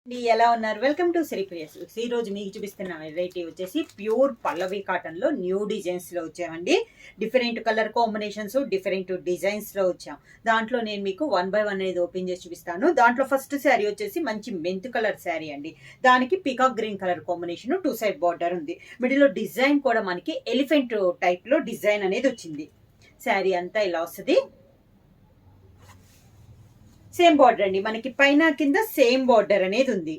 ఎలా ఉన్నారు? Welcome to Sripriya silks. ఈ రోజు మీకు చూపిస్తున్న వెరైటీ వచ్చేసి ప్యూర్ పల్లవి కాటన్ లో న్యూ డిజైన్స్ లో వచ్చామండి. Different colour combinations, different designs లో వచ్చాం. దాంట్లో నేను మీకు 1 by 1 అనేది ఓపెన్ చేసి చూపిస్తాను. దాంట్లో ఫస్ట్ శారీ వచ్చేసి మంచి మెంత్ కలర్ శారీ అండి. దానికి peacock green colour combination, 2 side border ఉంది. మిడిల్ లో డిజైన్ కూడా మనకి ఎలిఫెంట్ టైప్ లో డిజైన్ అనేది వచ్చింది. శారీ అంతా ఇలా వస్తుంది. సేమ్ బార్డర్ అండి, మనకి పైన కింద సేమ్ బార్డర్ అనేది ఉంది.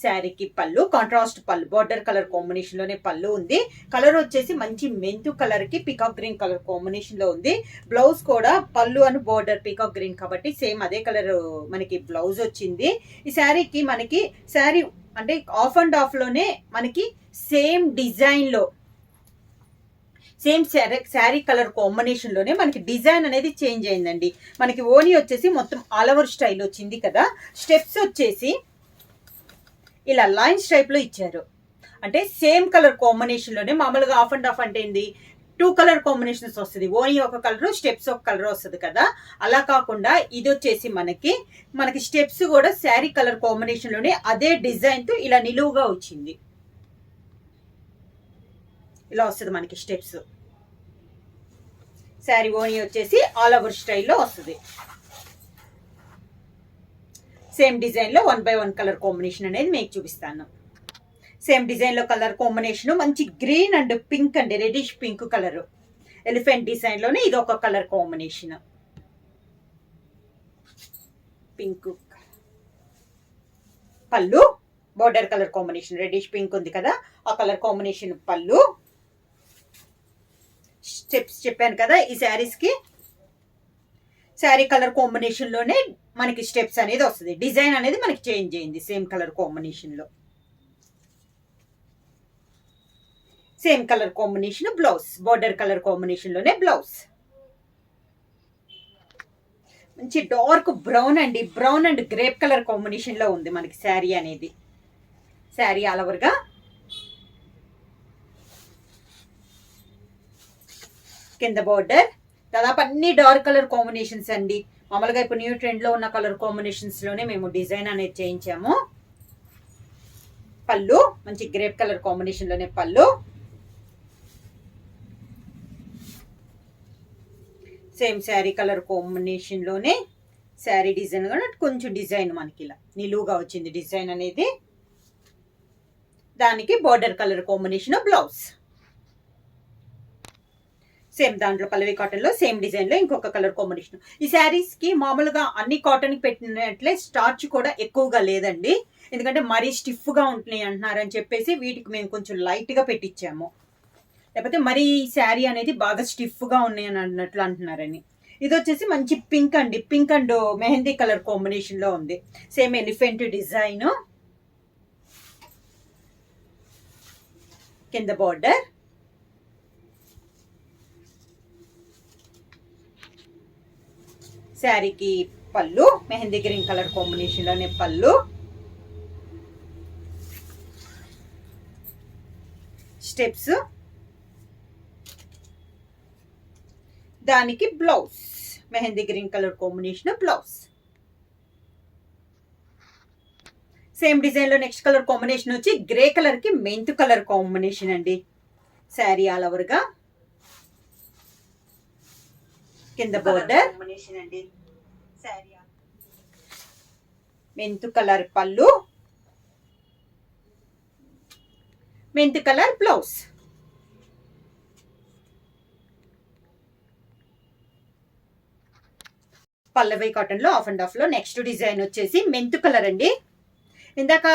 శారీకి పళ్ళు కాంట్రాస్ట్ పళ్ళు, బార్డర్ కలర్ కాంబినేషన్ లోనే పళ్ళు ఉంది. కలర్ వచ్చేసి మంచి మెంతు కలర్ కి పికాక్ గ్రీన్ కలర్ కాంబినేషన్ లో ఉంది. బ్లౌజ్ కూడా పళ్ళు అని బార్డర్ పికాక్ గ్రీన్ కాబట్టి సేమ్ అదే కలర్ మనకి బ్లౌజ్ వచ్చింది. ఈ శారీకి మనకి శారీ అంటే ఆఫ్ అండ్ ఆఫ్ లోనే మనకి సేమ్ డిజైన్ లో సేమ్ శారీ కలర్ కాంబినేషన్ లోనే మనకి డిజైన్ అనేది చేంజ్ అయిందండి. మనకి ఓని వచ్చేసి మొత్తం ఆల్ ఓవర్ స్టైల్ వచ్చింది కదా. స్టెప్స్ వచ్చేసి ఇలా లైన్స్ టైప్ లో ఇచ్చారు. అంటే సేమ్ కలర్ కాంబినేషన్ లోనే, మామూలుగా ఆఫ్ అండ్ ఆఫ్ అంటే ఏంది 2 కలర్ కాంబినేషన్స్ వస్తుంది. ఓని ఒక కలర్, స్టెప్స్ ఒక కలర్ వస్తుంది కదా. అలా కాకుండా ఇది వచ్చేసి మనకి స్టెప్స్ కూడా శారీ కలర్ కాంబినేషన్ లోనే అదే డిజైన్ తో ఇలా నిలువుగా వచ్చింది. ఇలా వస్తుంది మనకి స్టెప్స్. శారీ ఓని వచ్చేసి ఆల్ ఓవర్ స్టైల్లో వస్తుంది. సేమ్ డిజైన్ లో 1 by 1 కలర్ కాంబినేషన్ అనేది మీకు చూపిస్తాను. సేమ్ డిజైన్ లో కలర్ కాంబినేషన్ మంచి గ్రీన్ అండ్ పింక్ అండి, reddish pink colour. Elephant design లోనే ఇది ఒక కలర్ కాంబినేషన్. పింక్ పళ్ళు, border colour combination reddish pink ఉంది కదా, ఆ కలర్ కాంబినేషన్ పళ్ళు. స్టెప్స్ చెప్పాను కదా, ఈ శారీస్ కి శారీ కలర్ కాంబినేషన్ లోనే మనకి స్టెప్స్ అనేది వస్తుంది. డిజైన్ అనేది మనకి చేంజ్ అయింది సేమ్ కలర్ కాంబినేషన్ లో. Same colour combination blouse, border colour combination లోనే బ్లౌజ్. మంచి డార్క్ బ్రౌన్ అండి, brown and grape colour combination లో ఉంది మనకి శారీ అనేది. శారీ ఆల్ ఓవర్ గా కింద బార్డర్ దాదాపు అన్ని డార్క్ కలర్ కాంబినేషన్స్ అండి. మామూలుగా ఇప్పుడు న్యూ ట్రెండ్ లో ఉన్న కలర్ కాంబినేషన్స్ లోనే మేము డిజైన్ అనేది చేయించాము. పళ్ళు మంచి గ్రేప్ కలర్ కాంబినేషన్ లోనే పళ్ళు. సేమ్ శారీ కలర్ కాంబినేషన్ లోనే శారీ డిజైన్ కూడా కొంచెం డిజైన్ మనకి ఇలా నిలువుగా వచ్చింది డిజైన్ అనేది. దానికి border colour combination blouse. Same దాంట్లో పల్లవి కాటన్ లో సేమ్ డిజైన్ లో ఇంకొక కలర్ కాంబినేషన్. ఈ శారీస్ కి మామూలుగా అన్ని కాటన్ కి పెట్టినట్లే స్టార్చ్ కూడా ఎక్కువగా లేదండి. ఎందుకంటే మరీ స్టిఫ్ గా ఉంటున్నాయి అంటున్నారని చెప్పేసి వీటికి మేము కొంచెం లైట్ గా పెట్టించాము. లేకపోతే మరీ శారీ అనేది బాగా స్టిఫ్ గా ఉన్నాయి అని అన్నట్లు అంటున్నారని. ఇది వచ్చేసి మంచి పింక్ అండి, pink and mehndi colour combination లో ఉంది. Same elephant design. కింద బార్డర్, శారీకి పళ్ళు మెహందీ గ్రీన్ కలర్ కాంబినేషన్ లోనే పళ్ళు. స్టెప్స్, దానికి blouse mehndi green colour combination blouse. Same design లో నెక్స్ట్ కలర్ కాంబినేషన్ వచ్చి గ్రే కలర్ కి మెంతు కలర్ కాంబినేషన్ అండి. శారీ ఆల్ ఓవర్ గా కింద బోర్డర్ కాంబినేషన్ అండి. శారీ మెంతు కలర్ పళ్ళు, మెంతు కలర్ బ్లౌజ్. పల్లవి కాటన్ లో ఆఫ్ అండ్ ఆఫ్ లో నెక్స్ట్ డిజైన్ వచ్చేసి మెంతు కలర్ అండి. ఇందాక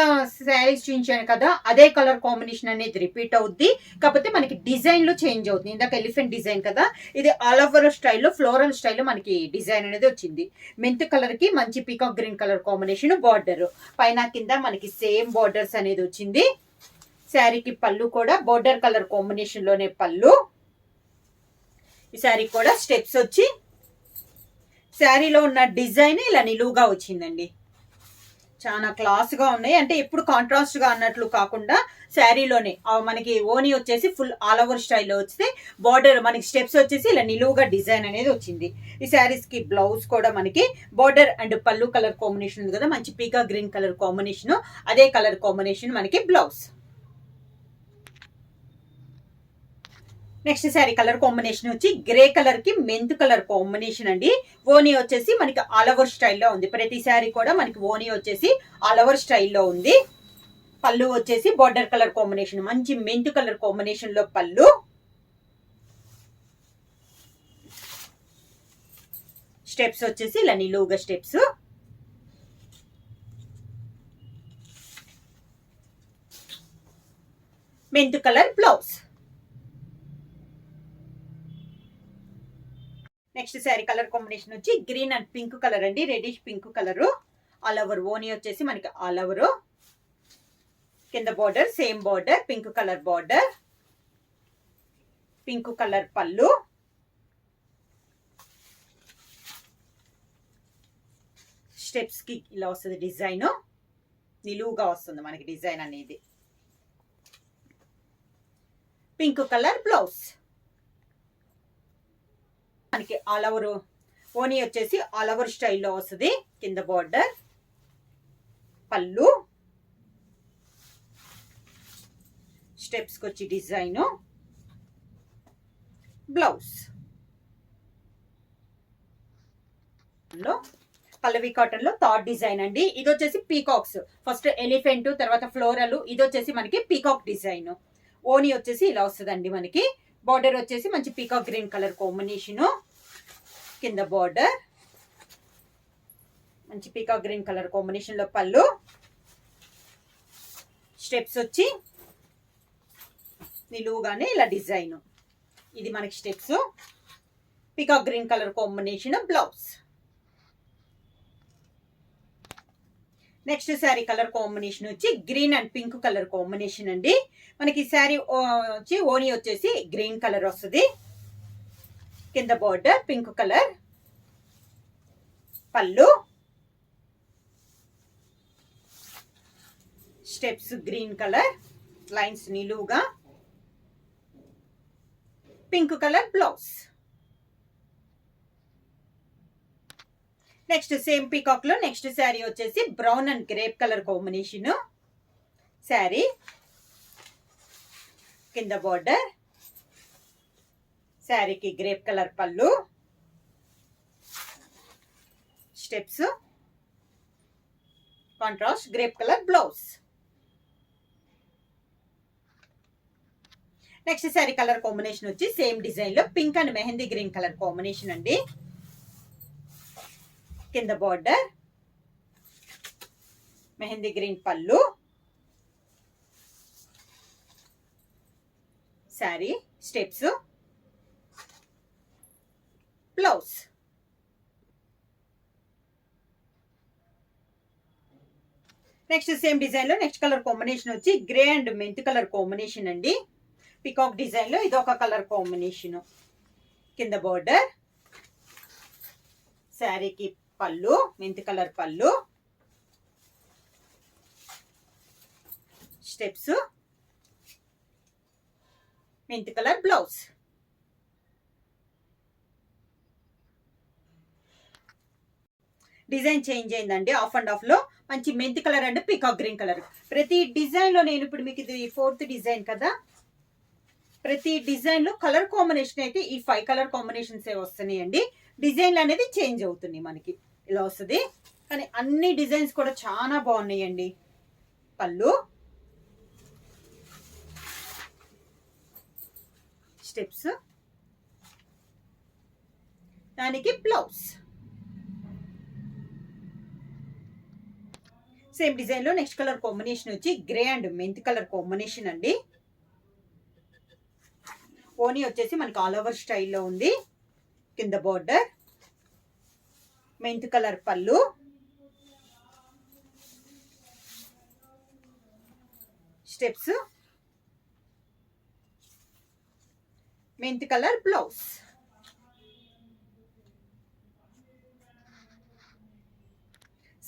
శారీస్ చూపించాను కదా, అదే కలర్ కాంబినేషన్ అనేది రిపీట్ అవుద్ది, కాకపోతే మనకి డిజైన్ లో చేంజ్ అవుతుంది. ఇందాక ఎలిఫెంట్ డిజైన్ కదా, ఇది ఆల్ ఓవర్ స్టైల్లో ఫ్లోరల్ స్టైల్లో మనకి డిజైన్ అనేది వచ్చింది. మెంత్ కలర్ కి మంచి peacock green colour combination border, పైన కింద మనకి సేమ్ బార్డర్స్ అనేది వచ్చింది. శారీకి పళ్ళు కూడా బార్డర్ కలర్ కాంబినేషన్ లోనే పళ్ళు. ఈ శారీ కూడా స్టెప్స్ వచ్చి శారీలో ఉన్న డిజైన్ ఇలా నిలువుగా వచ్చిందండి. చాలా క్లాస్ గా ఉన్నాయి. అంటే ఎప్పుడు కాంట్రాస్ట్ గా అన్నట్లు కాకుండా శారీలోనే మనకి ఓని వచ్చేసి ఫుల్ ఆల్ ఓవర్ స్టైల్లో వస్తే బార్డర్ మనకి స్టెప్స్ వచ్చేసి ఇలా నిలువుగా డిజైన్ అనేది వచ్చింది. ఈ శారీస్ కి బ్లౌజ్ కూడా మనకి బార్డర్ అండ్ పళ్ళు కలర్ కాంబినేషన్ ఉంది కదా, మంచి పీకా గ్రీన్ కలర్ కాంబినేషన్, అదే కలర్ కాంబినేషన్ మనకి blouse. Next sari colour combination వచ్చి గ్రే కలర్ కి మెంత్ కలర్ కాంబినేషన్ అండి. ఓనీ వచ్చేసి మనకి ఆల్ ఓవర్ స్టైల్లో ఉంది. ప్రతి శారీ కూడా మనకి ఓనీ వచ్చేసి ఆల్ ఓవర్ స్టైల్లో ఉంది. పళ్ళు వచ్చేసి బార్డర్ కలర్ కాంబినేషన్, మంచి మెంత్ కలర్ కాంబినేషన్ లో పళ్ళు. స్టెప్స్ వచ్చేసి ఇలా నిలువుగా steps. Mint colour blouse. Next sari colour combination వచ్చి గ్రీన్ అండ్ పింక్ కలర్ అండి, reddish pink colour. All over ఓనీ వచ్చేసి మనకి ఆల్ ఓవర్. కింద border same border, pink colour border, pink colour పళ్ళు. స్టెప్స్ కి ఇలా వస్తుంది డిజైన్, నిలువుగా వస్తుంది మనకి డిజైన్ అనేది. Pink colour blouse. మనకి ఆల్ ఓవర్ ఓనీ వచ్చేసి ఆల్ ఓవర్ స్టైల్లో వస్తుంది. కింద బార్డర్, పళ్ళు, స్టెప్స్ కి వచ్చి డిజైన్, బ్లౌజ్. పల్లవి కాటన్ లో థర్డ్ డిజైన్ అండి. ఇది వచ్చేసి పీకాక్స్, ఫస్ట్ ఎలిఫెంట్, తర్వాత ఫ్లోరల్. ఇది వచ్చేసి మనకి పీకాక్ డిజైన్. ఓనీ వచ్చేసి ఇలా వస్తుందండి మనకి. బార్డర్ వచ్చేసి మంచి పీకాక్ గ్రీన్ కలర్ కాంబినేషన్. కింద బార్డర్ మంచి పీకాక్ గ్రీన్ కలర్ కాంబినేషన్ లో పళ్ళు. స్టెప్స్ వచ్చి నిలువుగానే ఇలా డిజైన్. ఇది మనకి steps. Peacock green colour combination blouse. Next sari colour combination వచ్చి green and pink colour combination అండి. మనకి శారీ వచ్చి ఓనీ వచ్చేసి గ్రీన్ కలర్ వస్తుంది. కింద బార్డర్ పింక్ కలర్, పళ్ళు, స్టెప్స్ గ్రీన్ కలర్, లైన్స్ నిలువుగా, pink colour blouse. Next same peacock లో నెక్స్ట్ శారీ వచ్చేసి brown and grape colour combination sari. కింద బార్డర్, శారీకి గ్రేప్ కలర్ పళ్ళు, steps, contrast grape colour blouse. Next sari colour combination వచ్చి సేమ్ డిజైన్ లో pink and mehndi green colour combination అండి. కింద బార్డర్, మెహందీ గ్రీన్ పళ్ళు, sari, steps, blouse. Next same design లో నెక్స్ట్ కలర్ కాంబినేషన్ వచ్చి grey and mint colour combination అండి. Peacock design లో ఇది ఒక కలర్ కాంబినేషన్. కింద బార్డర్, శారీకి పళ్ళు, మెంత్ కలర్ పళ్ళు, steps, mint colour blouse. Design change అయిందండి. ఆఫ్ అండ్ ఆఫ్ లో మంచి mint colour and peacock green colour. ప్రతి డిజైన్ లో నేను ఇప్పుడు మీకు ఇది 4th డిజైన్ కదా, ప్రతి డిజైన్ లో కలర్ కాంబినేషన్ అయితే ఈ 5 కలర్ కాంబినేషన్స్ వస్తున్నాయండి. డిజైన్లు అనేది చేంజ్ అవుతున్నాయి మనకి, ఇలా వస్తుంది. కానీ అన్ని డిజైన్స్ కూడా చాలా బాగున్నాయండి. పళ్ళు, స్టెప్స్, దానికి బ్లౌజ్. సేమ్ డిజైన్ లో నెక్స్ట్ కలర్ కాంబినేషన్ వచ్చి grey and mint colour combination అండి. ఓనీ వచ్చేసి మనకి ఆల్ ఓవర్ స్టైల్లో ఉంది. కింద బార్డర్, మెంత్ కలర్ పళ్ళు, steps, mint colour blouse.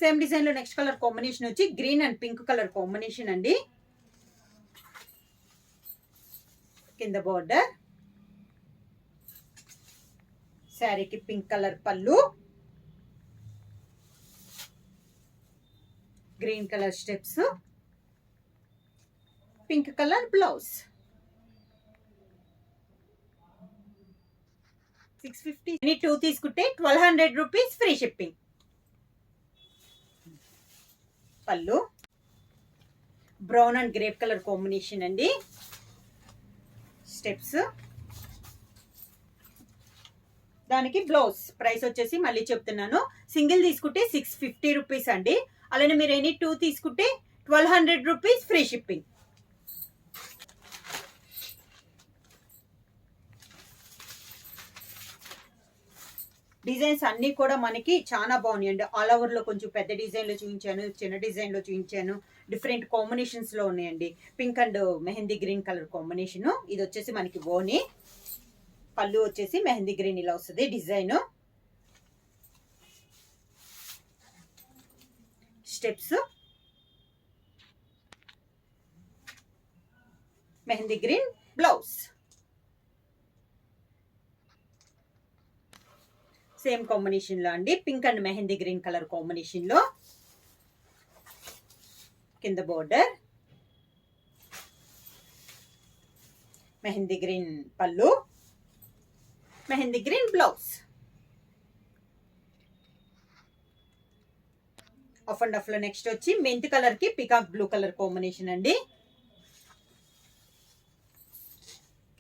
Same design లో నెక్స్ట్ కలర్ కాంబినేషన్ వచ్చి green and pink colour combination అండి. కింద బార్డర్, శారీకి పింక్ కలర్ పళ్ళు, green colour steps, pink colour blouse. 650. 2 తీసుకుంటే 1200 రూపీస్ ఫ్రీ షిప్పింగ్. పళ్ళు brown and grape colour combination అండి. Steps, దానికి బ్లౌజ్. ప్రైస్ వచ్చేసి మళ్ళీ చెప్తున్నాను, సింగిల్ తీసుకుంటే 650 రూపీస్ అండి. అలానే మీరు ఎనీ 2 తీసుకుంటే 1200 రూపీస్ ఫ్రీ షిప్పింగ్. డిజైన్స్ అన్ని కూడా మనకి చాలా బాగున్నాయండి. ఆల్ ఓవర్ లో కొంచెం పెద్ద డిజైన్ లో చూపించాను, చిన్న డిజైన్ లో చూపించాను, డిఫరెంట్ కాంబినేషన్స్ లో ఉన్నాయండి. Pink and mehndi green colour combination. ఇది వచ్చేసి మనకి ఓని. పళ్ళు వచ్చేసి మెహందీ గ్రీన్ ఇలా వస్తుంది design. Steps, mehndi green blouse. Same combination లో అండి, pink and mehndi green colour combination లో. కింద బోర్డర్, మెహందీ గ్రీన్ పళ్ళు, mehndi green blouse. Of and of లో నెక్స్ట్ వచ్చి మెంత్ కలర్ కి పికాక్ బ్లూ కలర్ కాంబినేషన్ అండి.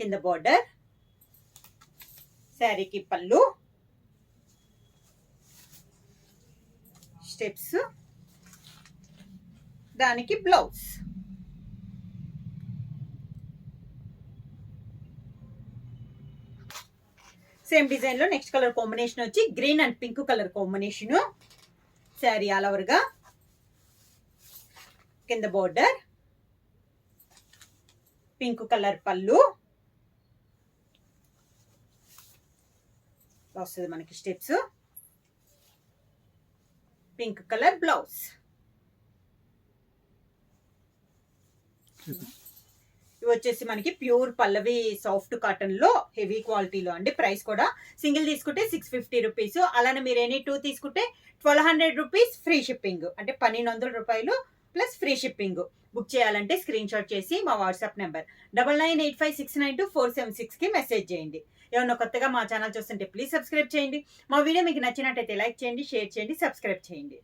కింద బోర్డర్, శారీకి పళ్ళు, స్టెప్స్, దానికి బ్లౌజ్. సేమ్ డిజైన్ లో నెక్స్ట్ కలర్ కాంబినేషన్ వచ్చి green and pink colour combination. Sari all over గా. కింద బోర్డర్, పింక్ కలర్ పళ్ళు వస్తుంది మనకి. Steps, pink colour blouse. ఇవి వచ్చేసి మనకి ప్యూర్ పల్లవి సాఫ్ట్ కాటన్ లో హెవీ క్వాలిటీలో అండి. ప్రైస్ కూడా సింగిల్ తీసుకుంటే 650 రూపీస్. అలానే మీరు ఎనీ 2 తీసుకుంటే 1200 రూపీస్ ఫ్రీ షిప్పింగ్. అంటే 1200 రూపాయలు ప్లస్ ఫ్రీ షిప్పింగ్. బుక్ చేయాలంటే స్క్రీన్ షాట్ చేసి మా వాట్సాప్ నెంబర్ 9985692476 కి మెసేజ్ చేయండి. ఏమన్నా కొత్తగా మా ఛానల్ చూస్తుంటే ప్లీజ్ సబ్స్క్రైబ్ చేయండి. మా వీడియో మీకు నచ్చినట్టయితే లైక్ చేయండి, షేర్ చేయండి, సబ్స్క్రైబ్ చేయండి.